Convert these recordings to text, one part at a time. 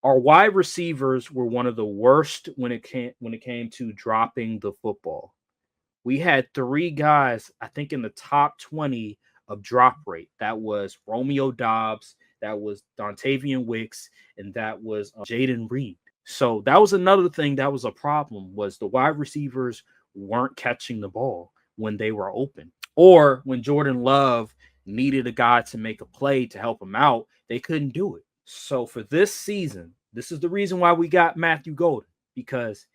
Our wide receivers were one of the worst when it came to dropping the football. We had three guys, I think, in the top 20 of drop rate. That was Romeo Dobbs, that was Dontavian Wicks, and that was Jaden Reed. So that was another thing that was a problem, was the wide receivers weren't catching the ball when they were open. Or when Jordan Love needed a guy to make a play to help him out, they couldn't do it. So for this season, this is the reason why we got Matthew Golden, because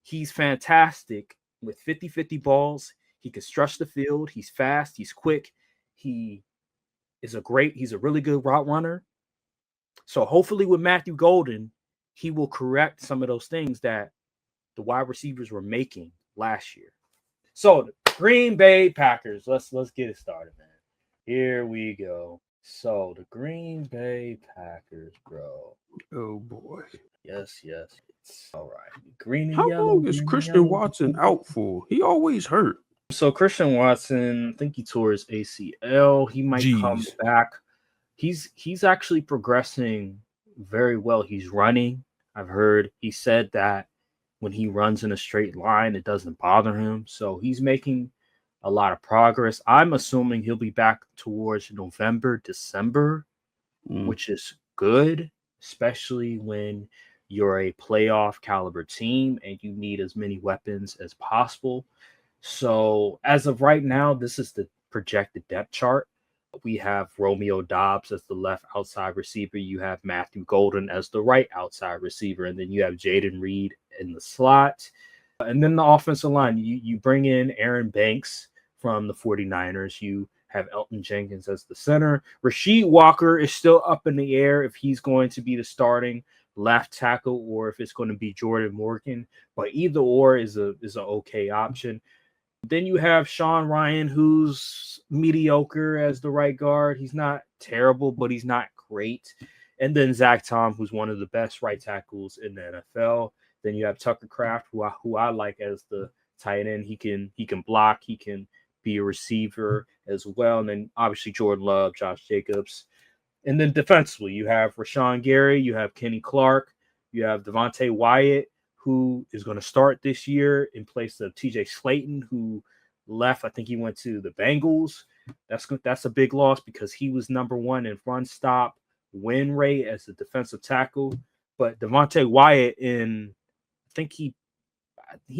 he's fantastic with 50-50 balls. He can stretch the field. He's fast. He's quick. He's a really good route runner. So hopefully with Matthew Golden, he will correct some of those things that the wide receivers were making last year. So the Green Bay Packers, let's get it started, man. Here we go. So the Green Bay Packers, bro. Oh boy. Yes. It's all right. Green and How yellow. long is Christian Watson out for? He always hurt. So Christian Watson, I think he tore his ACL. He might come back. He's actually progressing very well. He's running. I've heard he said that when he runs in a straight line, it doesn't bother him. So he's making a lot of progress. I'm assuming he'll be back towards November, December, which is good, especially when you're a playoff caliber team and you need as many weapons as possible. So as of right now, this is the projected depth chart. We have Romeo Dobbs as the left outside receiver. You have Matthew Golden as the right outside receiver. And then you have Jaden Reed in the slot. And then the offensive line, you bring in Aaron Banks from the 49ers. You have Elton Jenkins as the center. Rasheed Walker is still up in the air if he's going to be the starting left tackle or if it's going to be Jordan Morgan. But either or is an okay option. Then you have Sean Ryan, who's mediocre as the right guard. He's not terrible, but he's not great. And then Zach Tom, who's one of the best right tackles in the NFL. Then you have Tucker Kraft, who I like as the tight end. He can block. He can be a receiver as well. And then obviously Jordan Love, Josh Jacobs. And then defensively, you have Rashawn Gary. You have Kenny Clark. You have Devontae Wyatt, who is going to start this year in place of TJ Slayton, who left. I think he went to the Bengals. That's a big loss because he was number one in run stop win rate as a defensive tackle. But Devontae Wyatt, I think he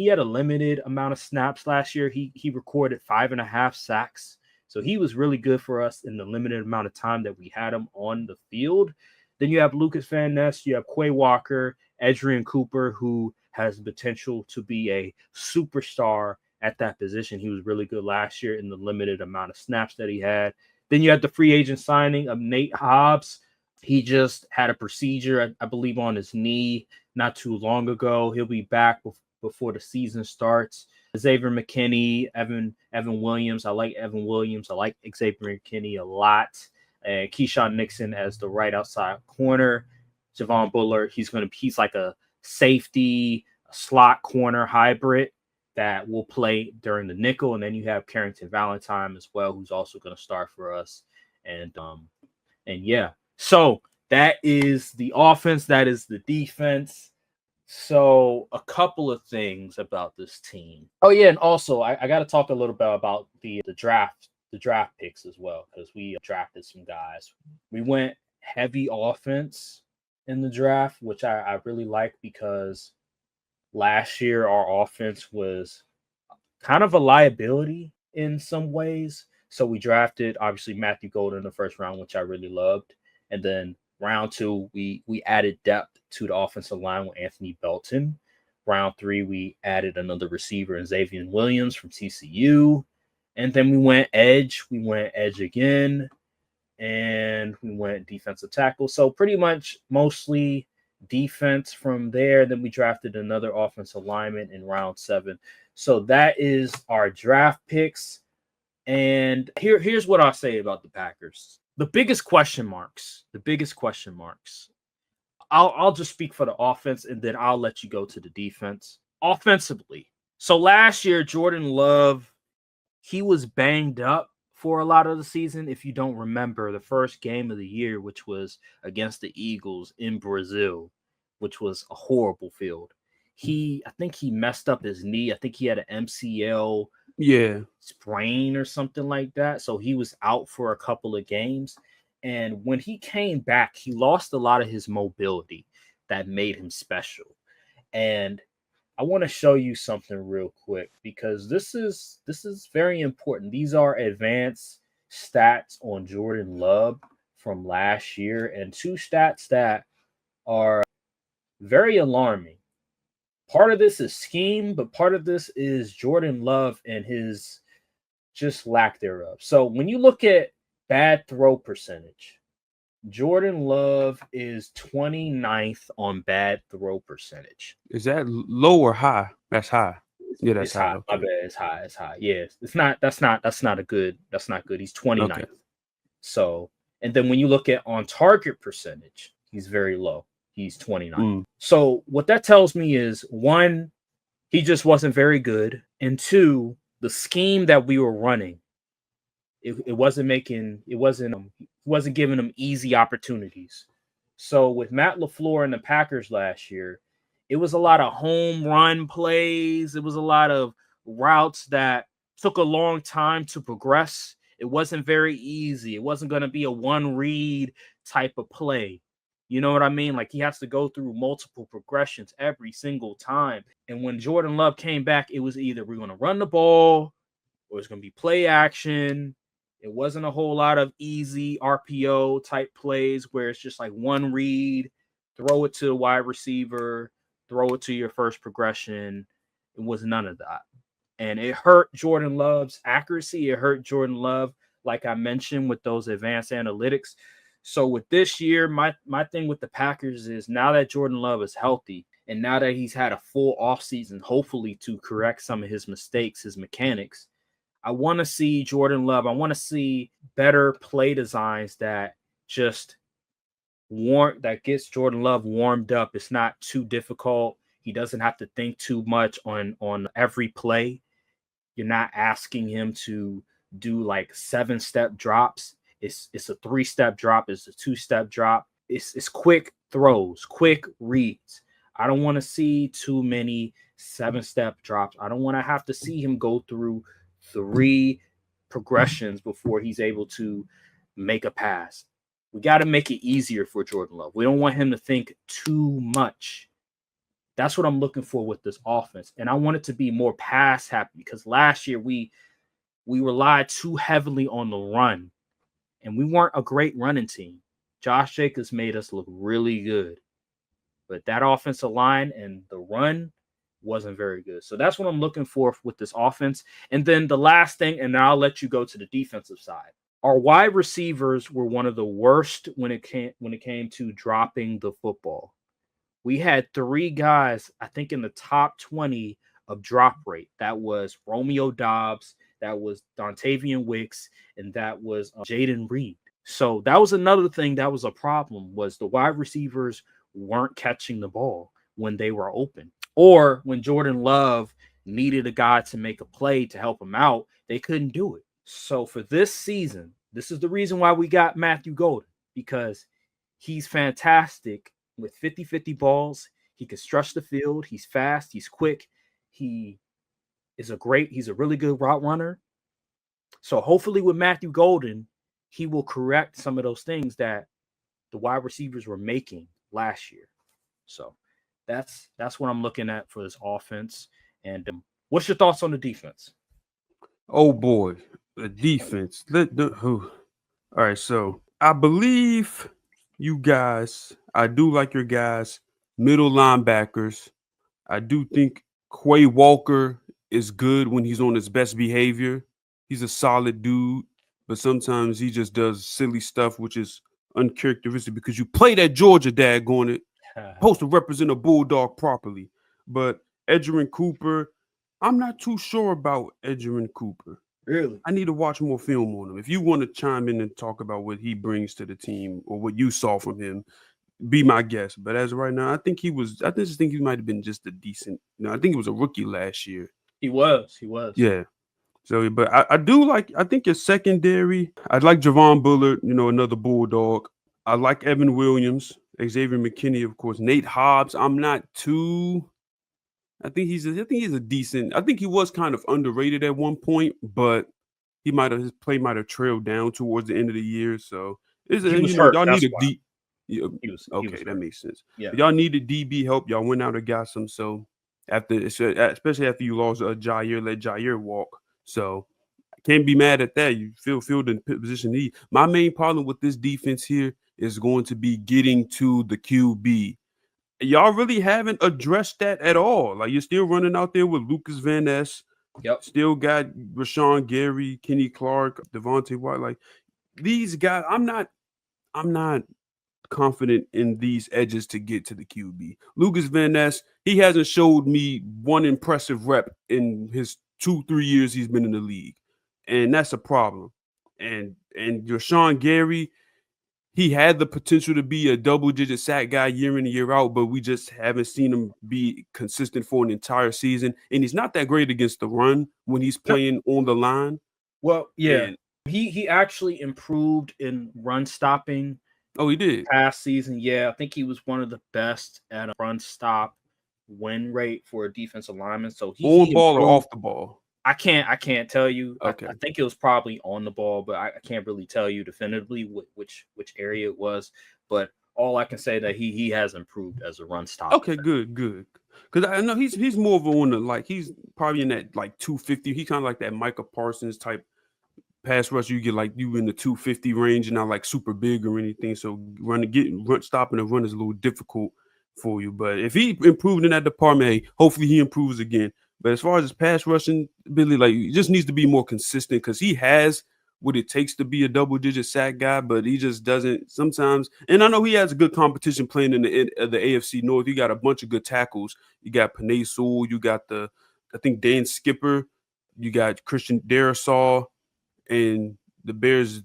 had a limited amount of snaps last year. He recorded 5.5 sacks. So he was really good for us in the limited amount of time that we had him on the field. Then you have Lucas Van Ness, you have Quay Walker, Adrian Cooper, who has the potential to be a superstar at that position. He was really good last year in the limited amount of snaps that he had. Then you have the free agent signing of Nate Hobbs. He just had a procedure, I believe, on his knee not too long ago. He'll be back before the season starts. Xavier McKinney, Evan Williams. I like Evan Williams. I like Xavier McKinney a lot. And Keyshawn Nixon as the right outside corner. Javon Bullard, he's like a safety, a slot corner hybrid that will play during the nickel. And then you have Carrington Valentine as well, who's also going to start for us. And yeah. So that is the offense. That is the defense. So a couple of things about this team. Oh, yeah. And also I got to talk a little bit about the draft picks as well, because we drafted some guys. We went heavy offense in the draft, which I really like, because last year our offense was kind of a liability in some ways. So we drafted, obviously, Matthew Golden in the first round, which I really loved. And then round 2, we added depth to the offensive line with Anthony Belton. Round 3, we added another receiver in Xavier Williams from TCU. And then we went edge. We went edge again. And we went defensive tackle. So pretty much mostly defense from there. Then we drafted another offensive lineman in round 7. So that is our draft picks. And here's what I'll say about the Packers. The biggest question marks. I'll just speak for the offense, and then I'll let you go to the defense. Offensively. So last year, Jordan Love, he was banged up for a lot of the season. If you don't remember, the first game of the year, which was against the Eagles in Brazil, which was a horrible field. I think he messed up his knee. I think he had an MCL sprain or something like that. So he was out for a couple of games. And when he came back, he lost a lot of his mobility that made him special. And I want to show you something real quick because this is very important. These are advanced stats on Jordan Love from last year, and two stats that are very alarming. Part of this is scheme, but part of this is Jordan Love and his just lack thereof. So when you look at bad throw percentage, Jordan Love is 29th on bad throw percentage. Is that low or high? That's high. Yeah, that's high. Okay. My bad. It's high. It's high. Yeah, it's not. That's not good. That's not good. He's 29th. Okay. So, and then when you look at on target percentage, he's very low. He's 29. So what that tells me is, one, he just wasn't very good, and two, the scheme that we were running, it wasn't giving him easy opportunities. So with Matt LaFleur and the Packers last year, it was a lot of home run plays. It was a lot of routes that took a long time to progress. It wasn't very easy. It wasn't going to be a one read type of play. You know what I mean? Like, he has to go through multiple progressions every single time. And when Jordan Love came back, it was either we're going to run the ball or it's going to be play action. It wasn't a whole lot of easy RPO type plays where it's just like one read, throw it to the wide receiver, throw it to your first progression. It was none of that. And it hurt Jordan Love's accuracy. It hurt Jordan Love, like I mentioned, with those advanced analytics. So with this year, my thing with the Packers is, now that Jordan Love is healthy and now that he's had a full offseason, hopefully to correct some of his mistakes, his mechanics, I want to see Jordan Love. I want to see better play designs that just that gets Jordan Love warmed up. It's not too difficult. He doesn't have to think too much on every play. You're not asking him to do like 7-step drops. It's a 3-step drop. It's a 2-step drop. It's quick throws, quick reads. I don't want to see too many 7-step drops. I don't want to have to see him go through 3 progressions before he's able to make a pass. We got to make it easier for Jordan Love. We don't want him to think too much. That's what I'm looking for with this offense. And I want it to be more pass happy, because last year we relied too heavily on the run, and we weren't a great running team. Josh Jacobs made us look really good, but that offensive line and the run wasn't very good. So that's what I'm looking for with this offense. And then the last thing, and then I'll let you go to the defensive side. Our wide receivers were one of the worst when it came to dropping the football. We had 3 guys, I think, in the top 20 of drop rate. That was Romeo Doubs, that was Dontavian Wicks, and that was Jaden Reed. So that was another thing that was a problem, was the wide receivers weren't catching the ball when they were open. Or when Jordan Love needed a guy to make a play to help him out, they couldn't do it. So for this season, this is the reason why we got Matthew Golden, because he's fantastic with 50-50 balls. He can stretch the field. He's fast. He's quick. He's a really good route runner. So hopefully with Matthew Golden, he will correct some of those things that the wide receivers were making last year. So that's what I'm looking at for this offense. And what's your thoughts on the defense? Oh boy, the defense. All right, so I believe you guys, I do like your guys, middle linebackers. I do think Quay Walker is good when he's on his best behavior. He's a solid dude, but sometimes he just does silly stuff, which is uncharacteristic, because you play that Georgia, daggone it. Supposed to represent a Bulldog properly. But Edgerrin Cooper, I'm not too sure about Edgerrin Cooper. Really? I need to watch more film on him. If you want to chime in and talk about what he brings to the team or what you saw from him, be my guest. But as of right now, I just think he might have been just a decent. I think he was a rookie last year. He was. Yeah. So, but I think your secondary, I'd like Javon Bullard, another Bulldog. I like Evan Williams Xavier McKinney, of course. Nate Hobbs. I'm not too. I think he's a decent. I think he was kind of underrated at one point, but his play might have trailed down towards the end of the year. So He was hurt. y'all need That's a why deep. he was Okay, that hurt. makes sense. Yeah. But y'all needed DB help. Y'all went out and got some. So especially after you lost Jair, let Jair walk. So I can't be mad at that. You feel in position need. My main problem with this defense here is going to be getting to the QB. Y'all really haven't addressed that at all. Like you're still running out there with Lucas Van Ness. Yep. Still got Rashawn Gary, Kenny Clark, Devontae White. Like these guys, I'm not confident in these edges to get to the QB. Lucas Van Ness, he hasn't showed me one impressive rep in his 2-3 years he's been in the league, and that's a problem. And Rashawn Gary, he had the potential to be a double-digit sack guy year in and year out, but we just haven't seen him be consistent for an entire season. And he's not that great against the run when he's playing on the line. Well, yeah, and he actually improved in run stopping. Oh, he did past season. Yeah, I think he was one of the best at a run stop win rate for a defensive lineman. So on ball or off the ball. I can't tell you. Okay. I think it was probably on the ball, but I can't really tell you definitively which area it was. But all I can say that he has improved as a run stop. Okay, good. Because I know he's more of a one like he's probably in that like 250. He kind of like that Micah Parsons type pass rush. You get like you in the 250 range and not like super big or anything. So stopping the run is a little difficult for you. But if he improved in that department, hey, hopefully he improves again. But as far as his pass rushing ability, like he just needs to be more consistent because he has what it takes to be a double-digit sack guy, but he just doesn't sometimes. And I know he has a good competition playing in the AFC North. You got a bunch of good tackles. You got Panay Sewell. You got I think Dan Skipper. You got Christian Darrisaw, and the Bears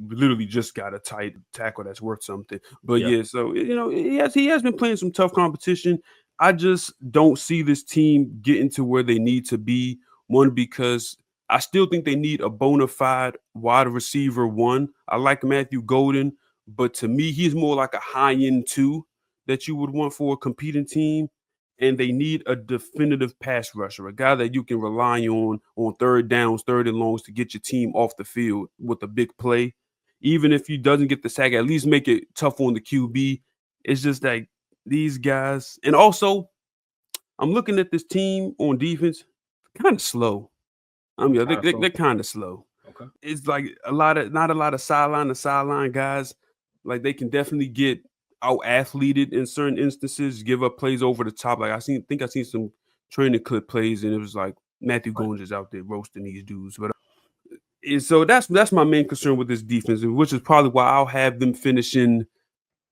literally just got a tight tackle that's worth something. But yeah, so he has been playing some tough competition. I just don't see this team getting to where they need to be. One, because I still think they need a bona fide wide receiver one. I like Matthew Golden, but to me, he's more like a high-end two that you would want for a competing team. And they need a definitive pass rusher, a guy that you can rely on third downs, third and longs to get your team off the field with a big play. Even if he doesn't get the sack, at least make it tough on the QB. It's just like these guys. And also, I'm looking at this team on defense, kind of slow. I mean, they're kind of slow. Okay. It's like not a lot of sideline to sideline guys. Like they can definitely get out athleted in certain instances, give up plays over the top. Like I think I seen some training clip plays, and it was like Matthew Goins is out there roasting these dudes. But so that's my main concern with this defense, which is probably why I'll have them finishing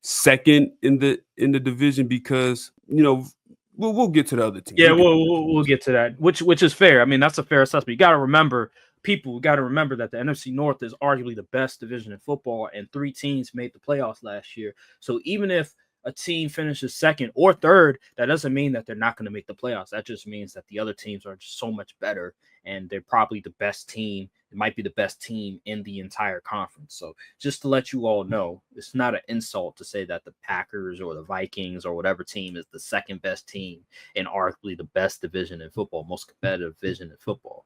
second in the division because we'll get to the other team. Yeah, we'll get to that, which is fair. I mean, that's a fair assessment. You got to remember. People got to remember that the NFC North is arguably the best division in football, and 3 teams made the playoffs last year. So even if a team finishes second or third, that doesn't mean that they're not going to make the playoffs. That just means that the other teams are just so much better, and they're probably the best team. It might be the best team in the entire conference. So just to let you all know, it's not an insult to say that the Packers or the Vikings or whatever team is the second best team in arguably the best division in football, most competitive division in football.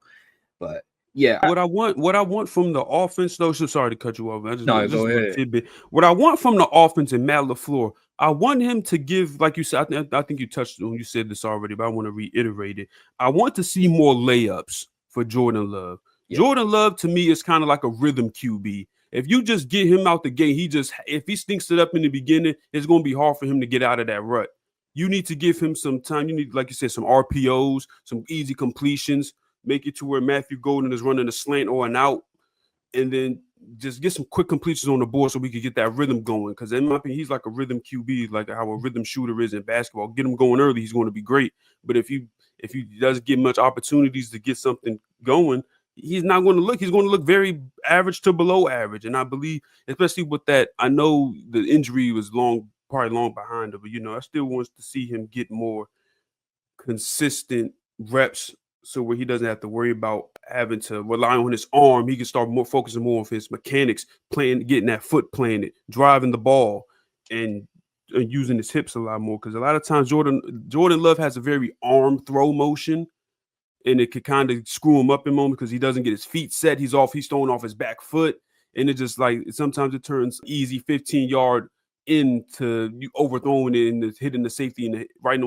But yeah, what I want from the offense, though. So sorry to cut you off. Go ahead. Tidbit. What I want from the offense and Matt LaFleur, I want him to give, like you said. I think you touched on. You said this already, but I want to reiterate it. I want to see more layups for Jordan Love. Yeah. Jordan Love to me is kind of like a rhythm QB. If you just get him out the gate, if he stinks it up in the beginning, it's going to be hard for him to get out of that rut. You need to give him some time. You need, like you said, some RPOs, some easy completions. Make it to where Matthew Golden is running a slant or an out, and then just get some quick completions on the board so we can get that rhythm going. Because in my opinion, he's like a rhythm QB, like how a rhythm shooter is in basketball. Get him going early, he's going to be great. But if he doesn't get much opportunities to get something going, he's not going to look. He's going to look very average to below average. And I believe, especially with that, I know the injury was probably long behind him, but I still want to see him get more consistent reps. So where he doesn't have to worry about having to rely on his arm, he can start focusing more on his mechanics, getting that foot planted, driving the ball, and using his hips a lot more, because a lot of times Jordan Love has a very arm throw motion, and it could kind of screw him up in moments because he doesn't get his feet set. He's throwing off his back foot, and it just like sometimes it turns easy 15-yard into you overthrowing it and hitting the safety right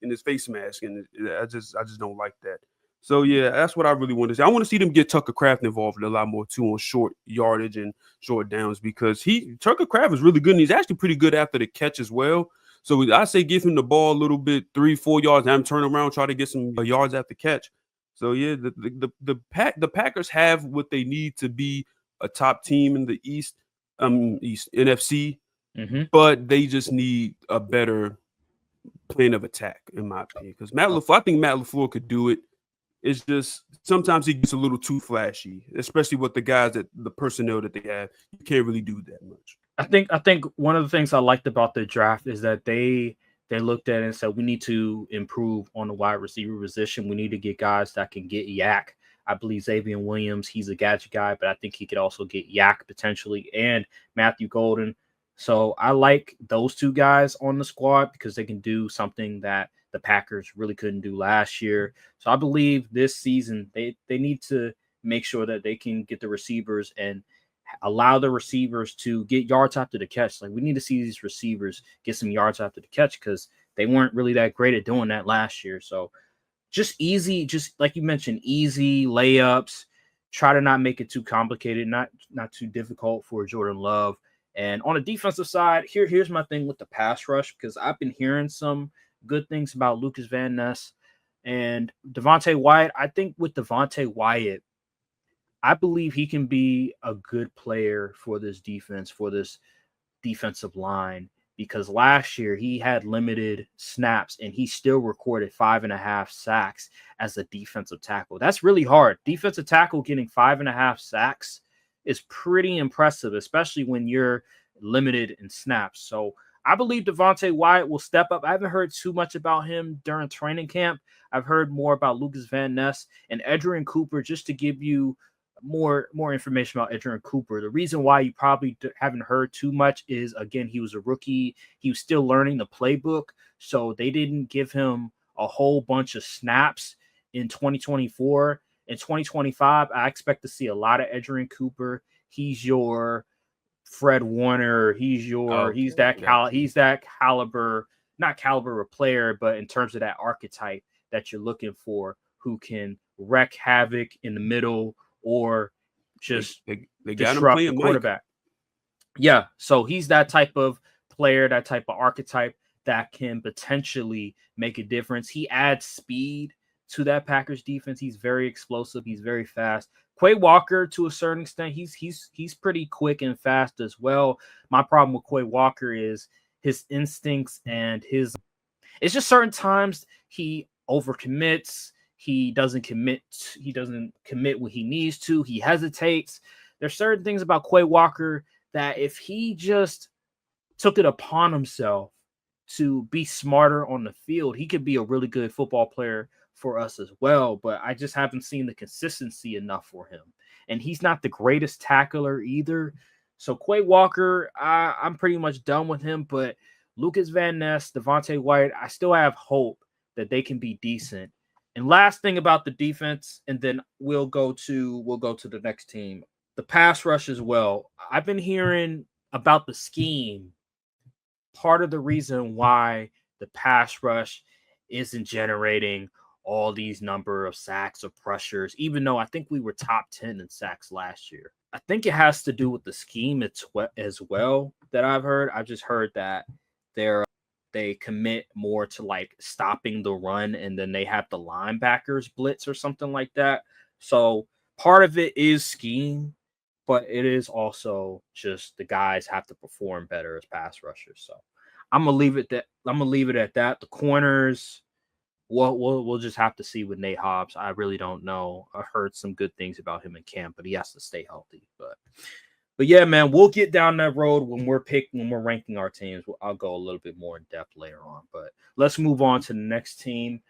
in his face mask, and I just don't like that. So yeah, that's what I really want to see. I want to see them get Tucker Kraft involved a lot more too on short yardage and short downs, because Tucker Kraft is really good, and he's actually pretty good after the catch as well. So I say give him the ball a little bit, 3-4 yards, and have him turn around, try to get some yards after catch. So yeah, the Packers have what they need to be a top team in the East NFC, but they just need a better plan of attack, in my opinion. Because I think Matt LaFleur could do it. It's just sometimes he gets a little too flashy, especially with the personnel that they have. You can't really do that much. I think one of the things I liked about the draft is that they looked at it and said, we need to improve on the wide receiver position. We need to get guys that can get yak. I believe Xavier Williams, he's a gadget guy, but I think he could also get yak potentially, and Matthew Golden. So I like those two guys on the squad because they can do something that the Packers really couldn't do last year. So I believe this season they need to make sure that they can get the receivers and allow the receivers to get yards after the catch. Like, we need to see these receivers get some yards after the catch because they weren't really that great at doing that last year. So just like you mentioned, easy layups. Try to not make it too complicated, not too difficult for Jordan Love. And on the defensive side, here's my thing with the pass rush, because I've been hearing some good things about Lucas Van Ness and Devontae Wyatt. I think with Devontae Wyatt, I believe he can be a good player for this defense, for this defensive line, because last year he had limited snaps and he still recorded 5.5 sacks as a defensive tackle. That's really hard. Defensive tackle getting 5.5 sacks is pretty impressive, especially when you're limited in snaps. So I believe Devontae Wyatt will step up. I haven't heard too much about him during training camp. I've heard more about Lucas Van Ness and Adrian Cooper. Just to give you more information about Adrian Cooper, the reason why you probably haven't heard too much is, again, he was a rookie. He was still learning the playbook, so they didn't give him a whole bunch of snaps in 2024. In 2025, I expect to see a lot of Adrian Cooper. He's your Fred Warner. He's that caliber, not caliber of player, but in terms of that archetype that you're looking for, who can wreak havoc in the middle or just disrupt the quarterback. Yeah, so he's that type of player, that type of archetype that can potentially make a difference. He adds speed to that Packers defense. He's very explosive. He's very fast. Quay Walker, to a certain extent, he's pretty quick and fast as well. My problem with Quay Walker is his instincts and it's just certain times he overcommits. He doesn't commit when he needs to. He hesitates. There's certain things about Quay Walker that if he just took it upon himself to be smarter on the field, he could be a really good football player for us as well. But I just haven't seen the consistency enough for him. And he's not the greatest tackler either. So Quay Walker, I'm pretty much done with him. But Lucas Van Ness, Devontae Wyatt, I still have hope that they can be decent. And last thing about the defense, and then we'll go to the next team. The pass rush as well. I've been hearing about the scheme. Part of the reason why the pass rush isn't generating all these number of sacks or pressures, even though I think we were top 10 in sacks last year. I think it has to do with the scheme as well that I've heard. I've just heard that they commit more to like stopping the run, and then they have the linebackers blitz or something like that. So part of it is scheme, but it is also just the guys have to perform better as pass rushers. So I'm gonna leave it at that. The corners, we'll just have to see with Nate Hobbs. I really don't know. I heard some good things about him in camp, but he has to stay healthy. But yeah, man, we'll get down that road when we're ranking our teams. I'll go a little bit more in depth later on. But let's move on to the next team.